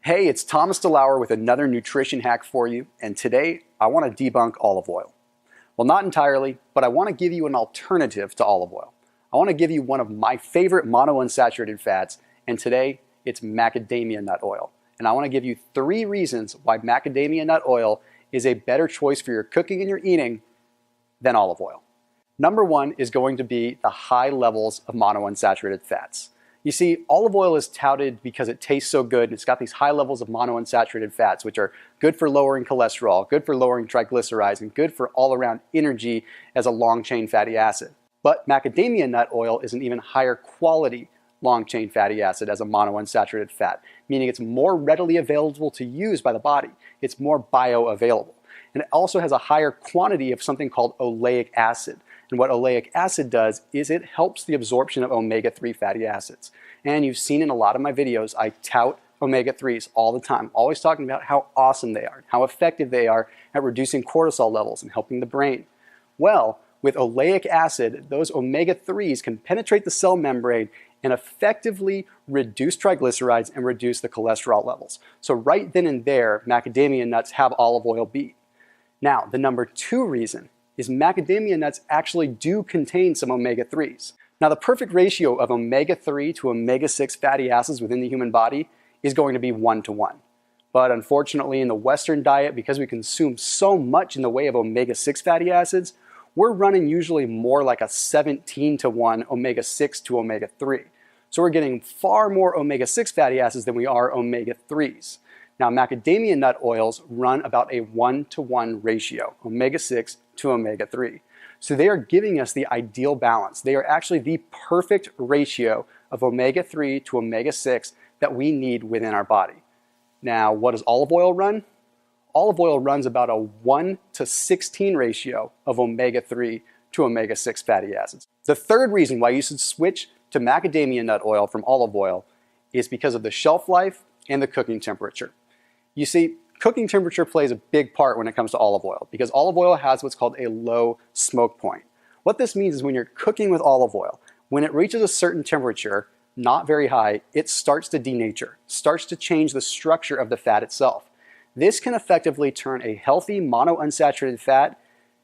Hey, it's Thomas DeLauer with another nutrition hack for you, and today I want to debunk olive oil. Well, not entirely, but I want to give you an alternative to olive oil. I want to give you one of my favorite monounsaturated fats, and today it's macadamia nut oil. And I want to give you 3 reasons why macadamia nut oil is a better choice for your cooking and your eating than olive oil. Number 1 is going to be the high levels of monounsaturated fats. You see, olive oil is touted because it tastes so good and it's got these high levels of monounsaturated fats, which are good for lowering cholesterol, good for lowering triglycerides, and good for all-around energy as a long-chain fatty acid. But macadamia nut oil is an even higher quality long-chain fatty acid as a monounsaturated fat, meaning it's more readily available to use by the body. It's more bioavailable. And it also has a higher quantity of something called oleic acid. And what oleic acid does is it helps the absorption of omega-3 fatty acids. And you've seen in a lot of my videos, I tout omega-3s all the time, always talking about how awesome they are, how effective they are at reducing cortisol levels and helping the brain. Well, with oleic acid, those omega-3s can penetrate the cell membrane and effectively reduce triglycerides and reduce the cholesterol levels. So right then and there, macadamia nuts have olive oil beat. Now, the number 2 reason is macadamia nuts actually do contain some omega-3s. Now, the perfect ratio of omega-3 to omega-6 fatty acids within the human body is going to be 1:1. But unfortunately, in the Western diet, because we consume so much in the way of omega-6 fatty acids, we're running usually more like a 17:1 omega-6 to omega-3. So we're getting far more omega-6 fatty acids than we are omega-3s. Now, macadamia nut oils run about a 1:1 ratio, omega-6 to omega-3. So they are giving us the ideal balance. They are actually the perfect ratio of omega-3 to omega-6 that we need within our body. Now, what does olive oil run? Olive oil runs about a 1:16 ratio of omega-3 to omega-6 fatty acids. The third reason why you should switch to macadamia nut oil from olive oil is because of the shelf life and the cooking temperature. You see, cooking temperature plays a big part when it comes to olive oil because olive oil has what's called a low smoke point. What this means is when you're cooking with olive oil, when it reaches a certain temperature, not very high, it starts to denature, starts to change the structure of the fat itself. This can effectively turn a healthy monounsaturated fat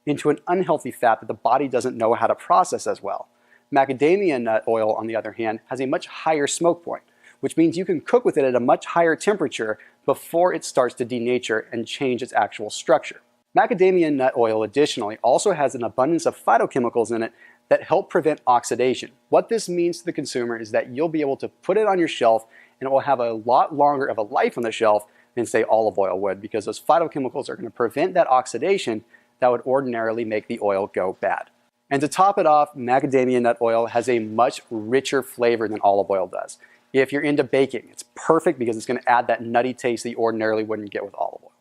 into an unhealthy fat that the body doesn't know how to process as well. Macadamia nut oil, on the other hand, has a much higher smoke point, which means you can cook with it at a much higher temperature before it starts to denature and change its actual structure. Macadamia nut oil additionally also has an abundance of phytochemicals in it that help prevent oxidation. What this means to the consumer is that you'll be able to put it on your shelf and it will have a lot longer of a life on the shelf than, say, olive oil would, because those phytochemicals are going to prevent that oxidation that would ordinarily make the oil go bad. And to top it off, macadamia nut oil has a much richer flavor than olive oil does. If you're into baking, it's perfect because it's going to add that nutty taste that you ordinarily wouldn't get with olive oil.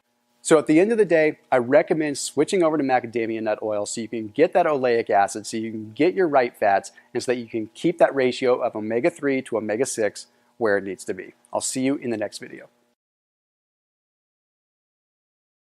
So at the end of the day, I recommend switching over to macadamia nut oil so you can get that oleic acid, so you can get your right fats, and so that you can keep that ratio of omega-3 to omega-6 where it needs to be. I'll see you in the next video.